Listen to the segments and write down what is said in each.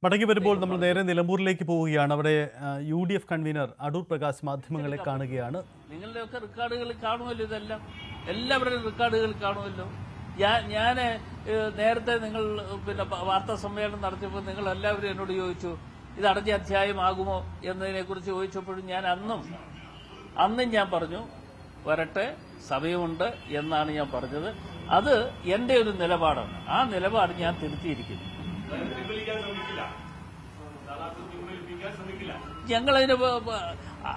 മടങ്ങി വരുമ്പോൾ നമ്മൾ നേരെ നിലമ്പൂരിലേക്ക് പോവുകയാണ്. അവിടെ UDF കൺവീനർ അടൂർ പ്രകാശ് മാധ്യമങ്ങളെ കാണുകയാണ്. നിങ്ങളുടെയൊക്കെ റെക്കോർഡുകൾ കാണുമല്ലോ, ഇതെല്ലാം എല്ലാവരുടെയും റെക്കോർഡുകൾ കാണുമല്ലോ. ഞാൻ നേരത്തെ നിങ്ങൾ വാർത്താ സമ്മേളനം നടത്തിയപ്പോൾ നിങ്ങൾ എല്ലാവരും എന്നോട് ചോദിച്ചു ഇത് അടഞ്ഞ അധ്യായമാകുമോ എന്നതിനെക്കുറിച്ച് ചോദിച്ചപ്പോഴും ഞാൻ അന്നും ഞാൻ പറഞ്ഞു വരട്ടെ, സമയമുണ്ട് എന്നാണ് ഞാൻ പറഞ്ഞത്. അത് എന്റെ ഒരു നിലപാടാണ്. ആ നിലപാട് ഞാൻ തിരുത്തിയിരിക്കുന്നു. ഞങ്ങളതിന്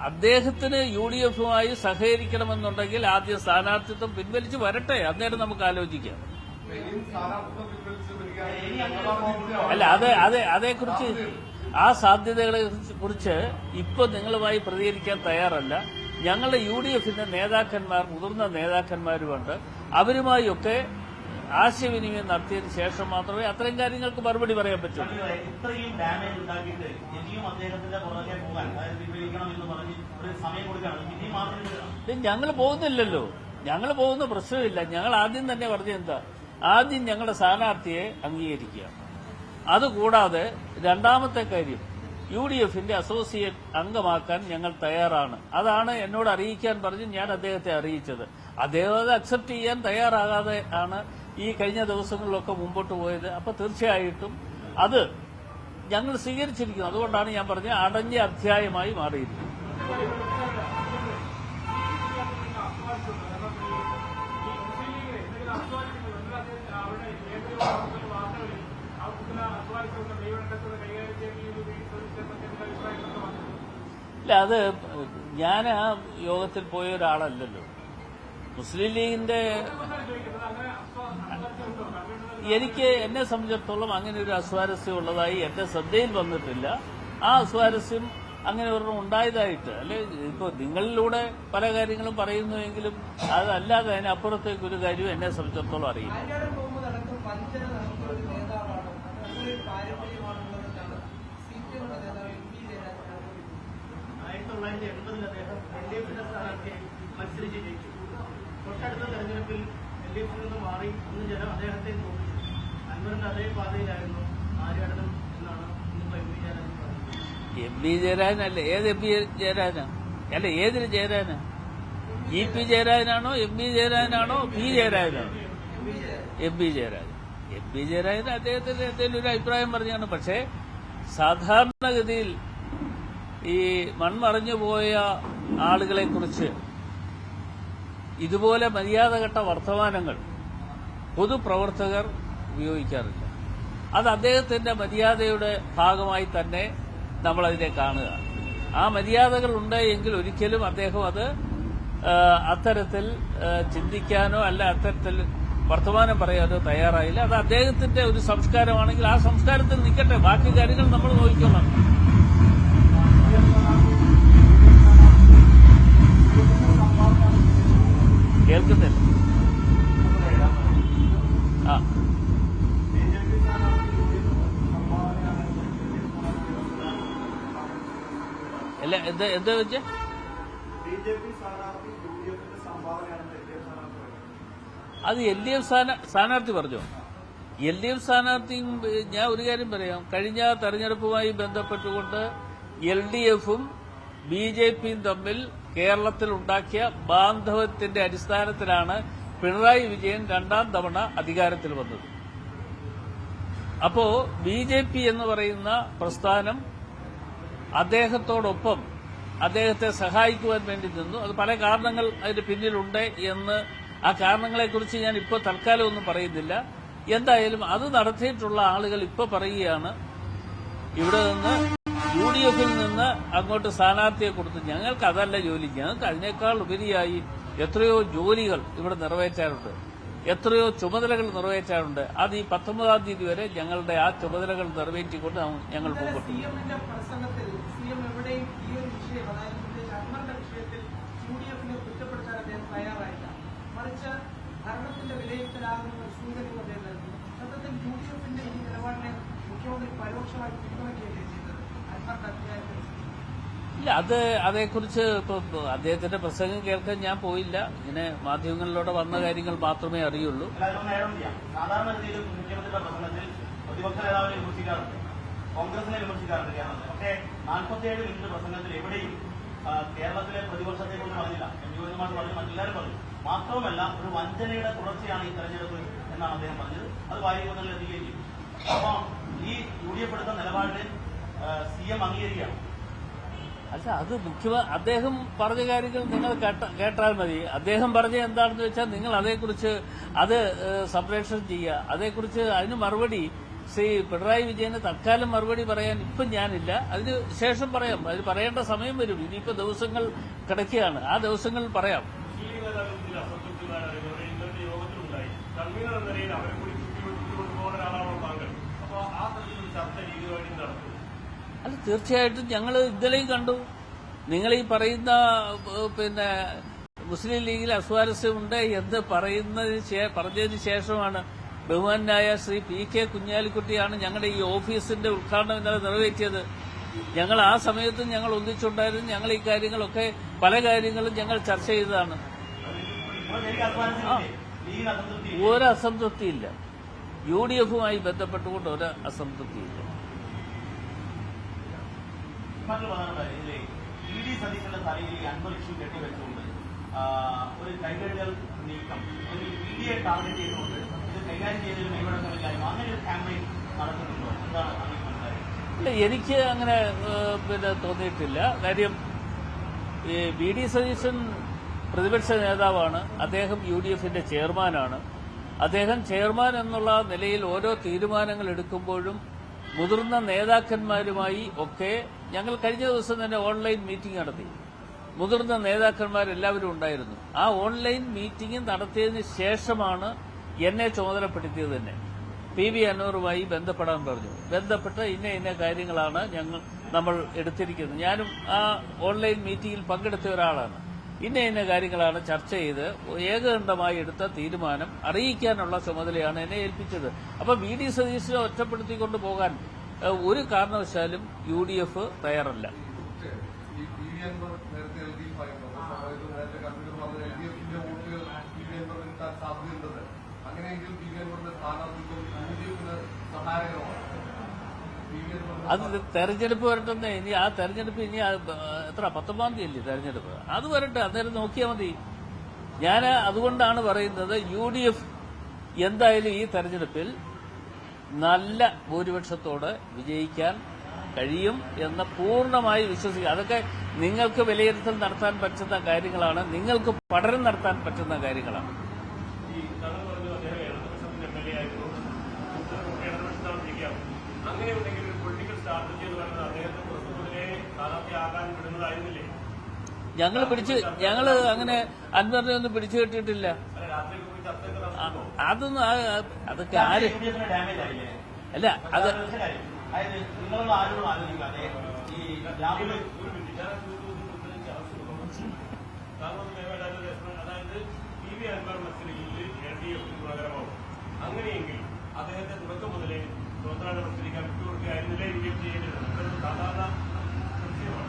അദ്ദേഹത്തിന് UDF-മായി സഹകരിക്കണമെന്നുണ്ടെങ്കിൽ ആദ്യം സ്ഥാനാർത്ഥിത്വം പിൻവലിച്ച് വരട്ടെ, അന്നേരം നമുക്ക് ആലോചിക്കാം. അല്ല, അതേക്കുറിച്ച് ആ സാധ്യതകളെ കുറിച്ച് ഇപ്പൊ നിങ്ങളുമായി പ്രതികരിക്കാൻ തയ്യാറല്ല. ഞങ്ങളുടെ UDF-ന്റെ നേതാക്കന്മാർ, മുതിർന്ന നേതാക്കന്മാരുമുണ്ട്. അവരുമായൊക്കെ ആശയവിനിമയം നടത്തിയതിനു ശേഷം മാത്രമേ അത്തരം കാര്യങ്ങൾക്ക് മറുപടി പറയാൻ പറ്റുള്ളൂ. ഇത്രയും ഡാമേജ് ഉണ്ടാക്കിയിട്ട് ഇനിയും അദ്ദേഹത്തിന്റെ പുറകെ പോകാൻ പിൻവലിക്കണമെന്ന് പറഞ്ഞ് ഒരു സമയം കൊടുക്കുകയാണ്. ഇനിയും മാത്രം ഞങ്ങൾ പോകുന്നില്ലല്ലോ, ഞങ്ങൾ പോകുന്ന പ്രശ്നമില്ല. ഞങ്ങൾ ആദ്യം തന്നെ പറഞ്ഞെന്താ, ആദ്യം ഞങ്ങളുടെ സ്ഥാനാർത്ഥിയെ അംഗീകരിക്കുക. അതുകൂടാതെ രണ്ടാമത്തെ കാര്യം, UDF-ന്റെ അസോസിയേറ്റ് അംഗമാക്കാൻ ഞങ്ങൾ തയ്യാറാണ്. അതാണ് എന്നോട് അറിയിക്കാൻ പറഞ്ഞ് ഞാൻ അദ്ദേഹത്തെ അറിയിച്ചത്. അദ്ദേഹം അത് അക്സെപ്റ്റ് ചെയ്യാൻ തയ്യാറാകാതെ ആണ് ഈ കഴിഞ്ഞ ദിവസങ്ങളിലൊക്കെ മുമ്പോട്ട് പോയത്. അപ്പൊ തീർച്ചയായിട്ടും അത് ഞങ്ങൾ സ്വീകരിച്ചിരിക്കുന്നു. അതുകൊണ്ടാണ് ഞാൻ പറഞ്ഞത് അടഞ്ഞ അധ്യായമായി മാറിയിരിക്കുന്നത്. ഇല്ല, അത് ഞാൻ ആ യോഗത്തിൽ പോയ ഒരാളല്ലല്ലോ. മുസ്ലിം ലീഗിന്റെ എന്നെ സംബന്ധിച്ചിടത്തോളം അങ്ങനെ ഒരു അസ്വാരസ്യം ഉള്ളതായി എന്റെ ശ്രദ്ധയിൽ വന്നിട്ടില്ല. ആ അസ്വാരസ്യം അങ്ങനെ ഒരെണ്ണം ഉണ്ടായതായിട്ട് അല്ലെ, ഇപ്പൊ നിങ്ങളിലൂടെ പല കാര്യങ്ങളും പറയുന്നുവെങ്കിലും അതല്ലാതെ അതിനപ്പുറത്തേക്ക് ഒരു കാര്യവും എന്നെ സംബന്ധിച്ചിടത്തോളം അറിയില്ല. മത്സരിച്ച് ജയിച്ചു. തൊട്ടടുത്ത തെരഞ്ഞെടുപ്പിൽ LDF-ൽ നിന്ന് മാറി അന്ന് ജനം അദ്ദേഹത്തെ നോക്കി. അൻവറിന്റെ അതേ പാതയിലായിരുന്നു ആര്യാടനം എന്നാണ് ഇന്നിപ്പോ MP ജയരാജനല്ല. ഏത് MP ജയരാജനാ? അല്ല, ഏതിന് ജയരാജനാ? GP ജയരാജനാണോ, MP ജയരാജനാണോ, P ജയരാജനാണോ? MP Jayarajan. MP Jayarajan അദ്ദേഹത്തിന് എന്തെങ്കിലും ഒരു അഭിപ്രായം പറഞ്ഞാണ്. പക്ഷേ സാധാരണഗതിയിൽ ഈ മൺമറഞ്ഞു പോയ ആളുകളെ കുറിച്ച് ഇതുപോലെ മര്യാദഘട്ട വർത്തമാനങ്ങൾ പൊതുപ്രവർത്തകർ ഉപയോഗിക്കാറില്ല. അത് അദ്ദേഹത്തിന്റെ മര്യാദയുടെ ഭാഗമായി തന്നെ നമ്മളതിനെ കാണുക. ആ മര്യാദകൾ ഉണ്ട് എങ്കിൽ ഒരിക്കലും അദ്ദേഹം അത് അത്തരത്തിൽ ചിന്തിക്കാനോ അല്ല അത്തരത്തിൽ വർത്തമാനം പറയാനോ തയ്യാറായില്ല. അത് അദ്ദേഹത്തിന്റെ ഒരു സംസ്കാരമാണെങ്കിൽ ആ സംസ്കാരത്തിൽ നിൽക്കട്ടെ, ബാക്കി കാര്യങ്ങൾ നമ്മൾ നോക്കിക്കൊള്ളണം. കേൾക്കുന്നില്ല. ആ അല്ല, എന്താ വെച്ച അത് LDF സ്ഥാനാർത്ഥി പറഞ്ഞോ? LDF സ്ഥാനാർത്ഥിയും ഞാൻ ഒരു കാര്യം പറയാം. കഴിഞ്ഞ തെരഞ്ഞെടുപ്പുമായി ബന്ധപ്പെട്ടുകൊണ്ട് LDF-ഉം BJP-യും തമ്മിൽ കേരളത്തിൽ ഉണ്ടാക്കിയ ബാന്ധവത്തിന്റെ അടിസ്ഥാനത്തിലാണ് പിണറായി വിജയൻ രണ്ടാം തവണ അധികാരത്തിൽ വന്നത്. അപ്പോ BJP എന്ന് പറയുന്ന പ്രസ്ഥാനം അദ്ദേഹത്തോടൊപ്പം അദ്ദേഹത്തെ സഹായിക്കുവാൻ വേണ്ടി നിന്നു. അത് പല കാരണങ്ങൾ അതിന് പിന്നിലുണ്ട് എന്ന് ആ കാരണങ്ങളെക്കുറിച്ച് ഞാൻ ഇപ്പോൾ തൽക്കാലം ഒന്നും പറയുന്നില്ല. എന്തായാലും അത് നടത്തിയിട്ടുള്ള ആളുകൾ ഇപ്പോൾ പറയുകയാണ് ഇവിടെ നിന്ന് UDF-ൽ നിന്ന് അങ്ങോട്ട് സ്ഥാനാർത്ഥിയെ കൊടുത്തു. ഞങ്ങൾക്ക് അതല്ല ജോലി, ഞങ്ങൾക്ക് അതിനേക്കാൾ ഉപരിയായി എത്രയോ ജോലികൾ ഇവിടെ നിറവേറ്റാറുണ്ട്, എത്രയോ ചുമതലകൾ നിറവേറ്റാറുണ്ട്. അത് ഈ 19-ാം തീയതി വരെ ഞങ്ങളുടെ ആ ചുമതലകൾ നിറവേറ്റിക്കൊണ്ട് ഞങ്ങൾ മുമ്പോട്ട്. ഇല്ല, അതേക്കുറിച്ച് ഇപ്പൊ അദ്ദേഹത്തിന്റെ പ്രസംഗം കേൾക്കാൻ ഞാൻ പോയില്ല. ഇങ്ങനെ മാധ്യമങ്ങളിലൂടെ വന്ന കാര്യങ്ങൾ മാത്രമേ അറിയുള്ളൂ. സാധാരണ രീതിയിൽ മുഖ്യമന്ത്രിയുടെ പ്രസംഗത്തിൽ പ്രതിപക്ഷ നേതാവിനെ വിമർശിക്കാറുണ്ട്. കോൺഗ്രസിനെ വിമർശിക്കാറുണ്ട് കേരളത്തിൽ. പക്ഷേ 47 മിനിറ്റ് പ്രസംഗത്തിൽ എവിടെയും കേരളത്തിലെ പ്രതിപക്ഷത്തെക്കുറിച്ച് പറഞ്ഞില്ല. എം ജി ഗോവിന്ദൻ പറഞ്ഞു, മറ്റെല്ലാവരും പറഞ്ഞു. മാത്രവുമല്ല, ഒരു വഞ്ചനയുടെ തുടർച്ചയാണ് ഈ തെരഞ്ഞെടുപ്പ് എന്നാണ് അദ്ദേഹം പറഞ്ഞത്. അത് വായുകൂട്ടങ്ങളിൽ എത്തുകയും ചെയ്തു. അപ്പോൾ ഈ UDF എടുത്ത നിലപാടിനെ CM അംഗീകരിക്കുകയാണ്. അല്ല, അത് അദ്ദേഹം പറഞ്ഞ കാര്യങ്ങൾ നിങ്ങൾ കേട്ടാൽ മതി. അദ്ദേഹം പറഞ്ഞ എന്താണെന്ന് വെച്ചാൽ നിങ്ങൾ അതേക്കുറിച്ച് അത് സംപ്രേഷണം ചെയ്യുക. അതേക്കുറിച്ച് അതിന് മറുപടി ശ്രീ പിണറായി വിജയന് തൽക്കാലം മറുപടി പറയാൻ ഇപ്പം ഞാനില്ല. അതിന് ശേഷം പറയാം. അത് പറയേണ്ട സമയം വരും. ഇനിയിപ്പോൾ ദിവസങ്ങൾ കിടക്കുകയാണ്. ആ ദിവസങ്ങളിൽ പറയാം. അല്ല, തീർച്ചയായിട്ടും ഞങ്ങൾ ഇന്നലെയും കണ്ടു. നിങ്ങൾ ഈ പറയുന്ന മുസ്ലിം ലീഗിൽ അസ്വാരസ്യമുണ്ട് എന്ന് പറഞ്ഞതിന് ശേഷമാണ് ബഹുമാനായ ശ്രീ PK കുഞ്ഞാലിക്കുട്ടിയാണ് ഞങ്ങളുടെ ഈ ഓഫീസിന്റെ ഉദ്ഘാടനം ഇന്നലെ നിറവേറ്റിയത്. ഞങ്ങൾ ആ സമയത്തും ഞങ്ങൾ ഒന്നിച്ചുണ്ടായിരുന്നു. ഞങ്ങൾ ഈ കാര്യങ്ങളൊക്കെ പല കാര്യങ്ങളും ഞങ്ങൾ ചർച്ച ചെയ്തതാണ്. ഒരു അസംതൃപ്തിയില്ല. UDFുമായി ബന്ധപ്പെട്ടുകൊണ്ട് ഒരു അസംതൃപ്തിയില്ല. ED സതീശന്റെ തലയിൽ അൻവർ ഇഷ്യൂ കെട്ടിവെച്ചുകൊണ്ട് ഒരു കൈകഴുകൽ നീക്കം EDയെ ടാർഗറ്റ് ചെയ്തുകൊണ്ട് ഇത് കൈകാര്യം ചെയ്തതിന് കൈവടക്കമില്ലായ്മ അങ്ങനെ ഒരു ക്യാമ്പയിൻ നടക്കുന്നുണ്ടോ? എന്താണ് മനസ്സിലായത്? എനിക്ക് അങ്ങനെ തോന്നിയിട്ടില്ല. കാര്യം VD സതീശൻ പ്രതിപക്ഷ നേതാവാണ്. അദ്ദേഹം UDFന്റെ ചെയർമാനാണ്. അദ്ദേഹം ചെയർമാൻ എന്നുള്ള നിലയിൽ ഓരോ തീരുമാനങ്ങൾ എടുക്കുമ്പോഴും മുതിർന്ന നേതാക്കന്മാരുമായി ഒക്കെ ഞങ്ങൾ കഴിഞ്ഞ ദിവസം തന്നെ ഓൺലൈൻ മീറ്റിംഗ് നടത്തി. മുതിർന്ന നേതാക്കന്മാരെല്ലാവരും ഉണ്ടായിരുന്നു. ആ ഓൺലൈൻ മീറ്റിംഗ് നടത്തിയതിന് ശേഷമാണ് എന്നെ ചുമതലപ്പെടുത്തിയത് തന്നെ. PV അൻവറുമായി ബന്ധപ്പെടാൻ പറഞ്ഞു. ബന്ധപ്പെട്ട് ഇന്ന കാര്യങ്ങളാണ് നമ്മൾ എടുത്തിരിക്കുന്നത്. ഞാനും ആ ഓൺലൈൻ മീറ്റിംഗിൽ പങ്കെടുത്ത ഒരാളാണ്. ഇന്ന കാര്യങ്ങളാണ് ചർച്ച ചെയ്ത് ഏകകണ്ഠമായി എടുത്ത തീരുമാനം അറിയിക്കാനുള്ള ചുമതലയാണ് എന്നെ ഏൽപ്പിച്ചത്. അപ്പൊ VD സതീശനെ ഒറ്റപ്പെടുത്തിക്കൊണ്ട് പോകാൻ ഒരു കാരണവശാലും UDF തയ്യാറല്ല. അത് തെരഞ്ഞെടുപ്പ് വരട്ടെ. ഇനി ആ തെരഞ്ഞെടുപ്പ് എത്ര 19-ാം തീയതി തെരഞ്ഞെടുപ്പ്, അത് വരട്ടെ. അന്നേരം നോക്കിയാൽ മതി. ഞാൻ അതുകൊണ്ടാണ് പറയുന്നത് UDF എന്തായാലും ഈ തെരഞ്ഞെടുപ്പിൽ നല്ല ഭൂരിപക്ഷത്തോടെ വിജയിക്കാൻ കഴിയും എന്ന് പൂർണ്ണമായി വിശ്വസിക്കുക. അതൊക്കെ നിങ്ങൾക്ക് വിലയിരുത്തൽ നടത്താൻ പറ്റുന്ന കാര്യങ്ങളാണ്. നിങ്ങൾക്ക് പഠനം നടത്താൻ പറ്റുന്ന കാര്യങ്ങളാണ്. ഞങ്ങൾ അങ്ങനെ അൻവറിനെ ഒന്നും പിടിച്ചു കെട്ടിയിട്ടില്ല. അതൊന്നും അതൊക്കെ ആര് അല്ല. അത് അങ്ങനെയെങ്കിൽ അദ്ദേഹത്തെ തുടക്കം മുതലേ സ്വതന്ത്രമായി മത്സരിക്കാൻ വിട്ടുകൊടുക്കുകയായിരുന്നില്ലേ സാധാരണ സംശയമാണ്.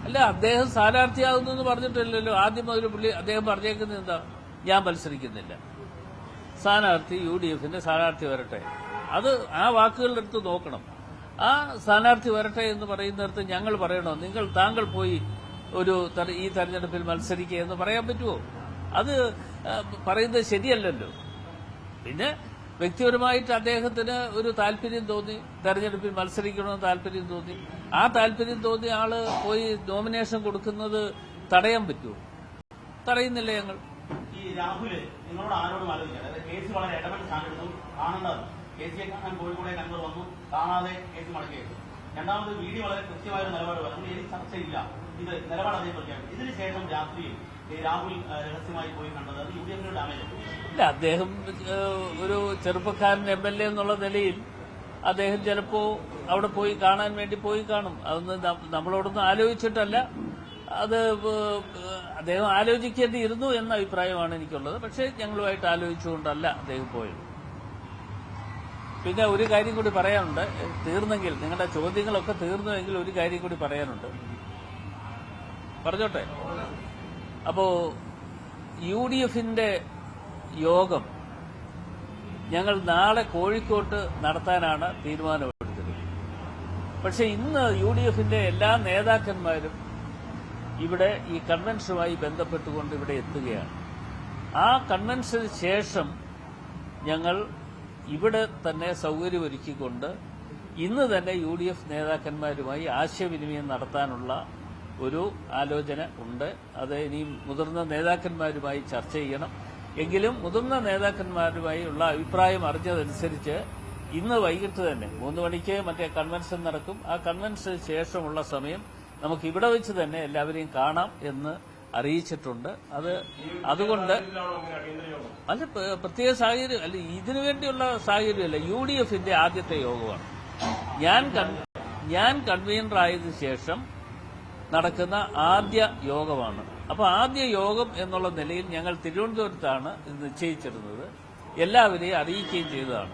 അല്ല, അദ്ദേഹം സ്ഥാനാർത്ഥിയാകുന്നെന്ന് പറഞ്ഞിട്ടില്ലല്ലോ. ആദ്യം മുതൽ അദ്ദേഹം പറഞ്ഞേക്കുന്നത് എന്താ? ഞാൻ മത്സരിക്കുന്നില്ല, സ്ഥാനാർത്ഥി UDFന്റെ സ്ഥാനാർത്ഥി വരട്ടെ. അത് ആ വാക്കുകളുടെ അടുത്ത് നോക്കണം. ആ സ്ഥാനാർത്ഥി വരട്ടെ എന്ന് പറയുന്നിടത്ത് ഞങ്ങൾ പറയണോ താങ്കൾ പോയി ഈ തെരഞ്ഞെടുപ്പിൽ മത്സരിക്കുക എന്ന് പറയാൻ പറ്റുമോ? അത് പറയുന്നത് ശരിയല്ലല്ലോ. പിന്നെ വ്യക്തിപരമായിട്ട് അദ്ദേഹത്തിന് ഒരു താല്പര്യം തോന്നി, തെരഞ്ഞെടുപ്പിൽ മത്സരിക്കണമെന്ന് താല്പര്യം തോന്നി. ആ താല്പര്യം തോന്നിയ ആള് പോയി നോമിനേഷൻ കൊടുക്കുന്നത് തടയാൻ പറ്റുമോ? തടയുന്നില്ല ഞങ്ങൾ. ഈ രാഹുല് നിങ്ങളോട് ആരോടും ആലോചിക്കാം. അതായത് കേസ് വളരെ ഇടപെട്ട് സ്ഥാനെടുത്തു കാണേണ്ടത്. കേസിയെ കാണാൻ കോഴിക്കോടെ കണ്ണൂർ വന്നു, കാണാതെ കേസ് മടക്കിയേക്കും. രണ്ടാമത് VD വളരെ കൃത്യമായ ഒരു നിലപാട് പറഞ്ഞു. ഇനി ചർച്ചയില്ല, ഇത് നിലപാട് അതേ പ്രഖ്യാപിക്കും. ഇതിനുശേഷം രാത്രിയിൽ രാഹുൽ രഹസ്യമായി പോയി കണ്ടത് അത് UDFന്റെ ഡാമേജ്. ഇല്ല, അദ്ദേഹം ഒരു ചെറുപ്പക്കാരൻ MLA എന്നുള്ള നിലയിൽ അദ്ദേഹം ചിലപ്പോ അവിടെ പോയി കാണാൻ വേണ്ടി പോയി കാണും. അതൊന്നും നമ്മളോടൊന്നും ആലോചിച്ചിട്ടല്ല. അത് അദ്ദേഹം ആലോചിക്കേണ്ടിയിരുന്നു എന്ന അഭിപ്രായമാണ് എനിക്കുള്ളത്. പക്ഷേ ഞങ്ങളുമായിട്ട് ആലോചിച്ചുകൊണ്ടല്ല അദ്ദേഹം പോയത്. പിന്നെ ഒരു കാര്യം കൂടി പറയാനുണ്ട്. തീർന്നെങ്കിൽ, നിങ്ങളുടെ ചോദ്യങ്ങളൊക്കെ തീർന്നുവെങ്കിൽ ഒരു കാര്യം കൂടി പറയാനുണ്ട്. പറഞ്ഞോട്ടെ. അപ്പോ UDFന്റെ യോഗം ഞങ്ങൾ നാളെ കോഴിക്കോട്ട് നടത്താനാണ് തീരുമാനമെടുത്തത്. പക്ഷെ ഇന്ന് UDF-ന്റെ എല്ലാ നേതാക്കന്മാരും ഇവിടെ ഈ കൺവെൻഷനുമായി ബന്ധപ്പെട്ടുകൊണ്ട് ഇവിടെ എത്തുകയാണ്. ആ കൺവെൻഷന് ശേഷം ഞങ്ങൾ ഇവിടെ തന്നെ സൗകര്യമൊരുക്കിക്കൊണ്ട് ഇന്ന് തന്നെ UDF നേതാക്കന്മാരുമായി ആശയവിനിമയം നടത്താനുള്ള ഒരു ആലോചന ഉണ്ട്. അത് ഇനിയും മുതിർന്ന നേതാക്കന്മാരുമായി ചർച്ച ചെയ്യണം. എങ്കിലും മുതിർന്ന നേതാക്കന്മാരുമായി ഉള്ള അഭിപ്രായം അറിഞ്ഞതനുസരിച്ച് ഇന്ന് വൈകിട്ട് തന്നെ 3 മണിക്ക് മറ്റേ കൺവെൻഷൻ നടക്കും. ആ കൺവെൻഷന് ശേഷമുള്ള സമയം നമുക്ക് ഇവിടെ വെച്ച് തന്നെ എല്ലാവരെയും കാണാം എന്ന് അറിയിച്ചിട്ടുണ്ട്. അതുകൊണ്ട് അല്ല പ്രത്യേക സാഹചര്യം അല്ല, ഇതിനു വേണ്ടിയുള്ള സാഹചര്യമല്ല. UDF-ന്റെ ആദ്യത്തെ യോഗമാണ്. ഞാൻ കൺവീനറായതിനു ശേഷം നടക്കുന്ന ആദ്യ യോഗമാണ്. അപ്പോൾ ആദ്യ യോഗം എന്നുള്ള നിലയിൽ ഞങ്ങൾ തിരുവനന്തപുരത്താണ് ഇത് നിശ്ചയിച്ചിരുന്നത്. എല്ലാവരെയും അറിയിക്കുകയും ചെയ്തതാണ്.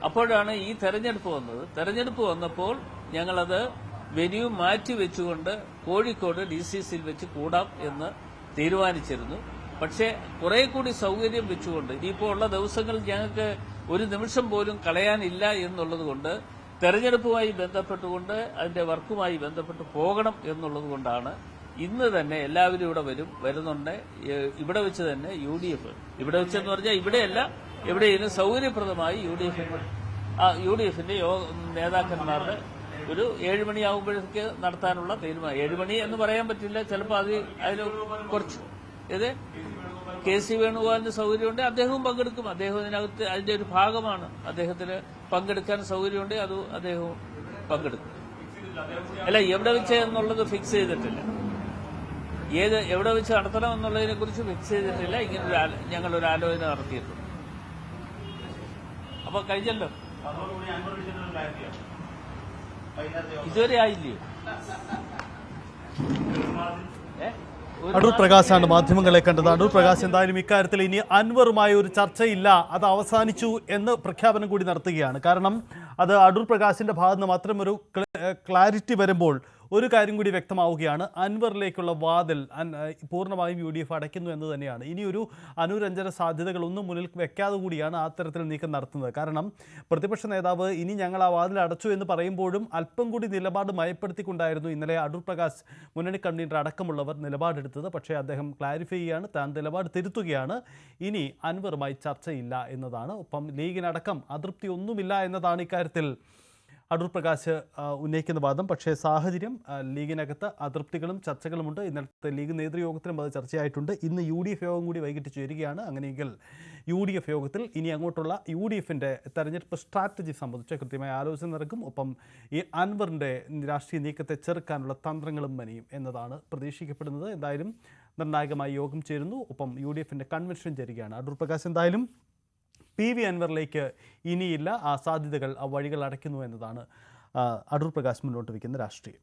അപ്പോഴാണ് ഈ തെരഞ്ഞെടുപ്പ് വന്നത്. തെരഞ്ഞെടുപ്പ് വന്നപ്പോൾ ഞങ്ങളത് വെന്യൂ മാറ്റിവെച്ചുകൊണ്ട് കോഴിക്കോട് DCC-യിൽ വെച്ച് കൂടാം എന്ന് തീരുമാനിച്ചിരുന്നു. പക്ഷേ കുറെ കൂടി സൗകര്യം വെച്ചുകൊണ്ട് ഇനിയിപ്പോൾ ഉള്ള ദിവസങ്ങൾ ഞങ്ങൾക്ക് ഒരു നിമിഷം പോലും കളയാനില്ല എന്നുള്ളത് കൊണ്ട് തെരഞ്ഞെടുപ്പുമായി ബന്ധപ്പെട്ടുകൊണ്ട് അതിന്റെ വർക്കുമായി ബന്ധപ്പെട്ട് പോകണം എന്നുള്ളത് കൊണ്ടാണ് ഇന്ന് തന്നെ എല്ലാവരും ഇവിടെ വരുന്നുണ്ട്. ഇവിടെ വെച്ച് തന്നെ ഇവിടെ വെച്ചെന്ന് പറഞ്ഞാൽ ഇവിടെയല്ല, എവിടെയും സൗകര്യപ്രദമായി UDF-ന്റെ നേതാക്കന്മാരുടെ ഒരു 7 മണിയാകുമ്പോഴേക്ക് നടത്താനുള്ള തീരുമാനം. 7 മണി എന്ന് പറയാൻ പറ്റില്ല, ചിലപ്പോൾ അതിന് കുറച്ച് KC വേണുഗോപാലിന് സൗകര്യമുണ്ട്, അദ്ദേഹവും പങ്കെടുക്കും. അദ്ദേഹം ഇതിനകത്ത് അതിന്റെ ഒരു ഭാഗമാണ്. അദ്ദേഹത്തിന് പങ്കെടുക്കാൻ സൗകര്യമുണ്ട്, അത് അദ്ദേഹവും പങ്കെടുക്കും. അല്ല, എവിടെ വെച്ച് എന്നുള്ളത് ഫിക്സ് ചെയ്തിട്ടില്ല. എവിടെ വെച്ച് നടത്തണം എന്നുള്ളതിനെ കുറിച്ച് ഫിക്സ് ചെയ്തിട്ടില്ല. ഇങ്ങനെ ഞങ്ങളൊരു ആലോചന നടത്തിയിട്ടുണ്ട്. അപ്പൊ കഴിഞ്ഞല്ലോ, ഇതുവരെ ആയില്ലയോ? അടൂർ പ്രകാശാണ് മാധ്യമങ്ങളെ കണ്ടത്. അടൂർ പ്രകാശ് എന്തായാലും ഇക്കാര്യത്തിൽ ഇനി അൻവറുമായി ഒരു ചർച്ചയില്ല, അത് അവസാനിച്ചു എന്ന് പ്രഖ്യാപനം കൂടി നടത്തുകയാണ്. കാരണം അത് അടൂർ പ്രകാശിന്റെ ഭാഗത്ത് നിന്ന് മാത്രം ഒരു ക്ലാരിറ്റി വരുമ്പോൾ ഒരു കാര്യം കൂടി വ്യക്തമാവുകയാണ്. അൻവറിലേക്കുള്ള വാതിൽ പൂർണ്ണമായും UDF അടയ്ക്കുന്നു എന്ന് തന്നെയാണ്. ഇനിയൊരു അനുരഞ്ജന സാധ്യതകളൊന്നും മുന്നിൽ വെക്കാതെ കൂടിയാണ് അത്തരത്തിൽ നീക്കം നടത്തുന്നത്. കാരണം പ്രതിപക്ഷ നേതാവ് ഇനി ഞങ്ങൾ ആ വാതിൽ അടച്ചു എന്ന് പറയുമ്പോഴും അല്പം കൂടി നിലപാട് മയപ്പെടുത്തിക്കൊണ്ടായിരുന്നു ഇന്നലെ അടൂർ പ്രകാശ് മുന്നണി കൺവീനർ അടക്കമുള്ളവർ നിലപാടെടുത്തത്. പക്ഷേ അദ്ദേഹം ക്ലാരിഫൈ ചെയ്യാണ്, താൻ നിലപാട് തിരുത്തുകയാണ്. ഇനി അൻവറുമായി ചർച്ചയില്ല എന്നതാണ്. ഒപ്പം ലീഗിനടക്കം അതൃപ്തി ഒന്നുമില്ല എന്നതാണ് ഇക്കാര്യത്തിൽ അടൂർ പ്രകാശ് ഉന്നയിക്കുന്ന വാദം. പക്ഷേ സാഹചര്യം ലീഗിനകത്ത് അതൃപ്തികളും ചർച്ചകളുമുണ്ട്. ഇന്നലത്തെ ലീഗ് നേതൃയോഗത്തിലും അത് ചർച്ചയായിട്ടുണ്ട്. ഇന്ന് UDF യോഗം കൂടി വൈകിട്ട് ചേരുകയാണ്. അങ്ങനെയെങ്കിൽ UDF യോഗത്തിൽ ഇനി അങ്ങോട്ടുള്ള UDF-ന്റെ തെരഞ്ഞെടുപ്പ് സ്ട്രാറ്റജി സംബന്ധിച്ച് കൃത്യമായ ആലോചന നടക്കും. ഒപ്പം ഈ അൻവറിൻ്റെ രാഷ്ട്രീയ നീക്കത്തെ ചെറുക്കാനുള്ള തന്ത്രങ്ങളും മനിയും എന്നതാണ് പ്രതീക്ഷിക്കപ്പെടുന്നത്. എന്തായാലും നിർണായകമായി യോഗം ചേരുന്നു. ഒപ്പം UDF-ന്റെ കൺവെൻഷൻ ചേരുകയാണ്. അടൂർ പ്രകാശ് എന്തായാലും PV അൻവറിലേക്ക് ഇനിയില്ല, ആ സാധ്യതകൾ, ആ വഴികൾ അടയ്ക്കുന്നു എന്നതാണ് അടൂർ പ്രകാശ് മുന്നോട്ട് വയ്ക്കുന്ന രാഷ്ട്രീയം.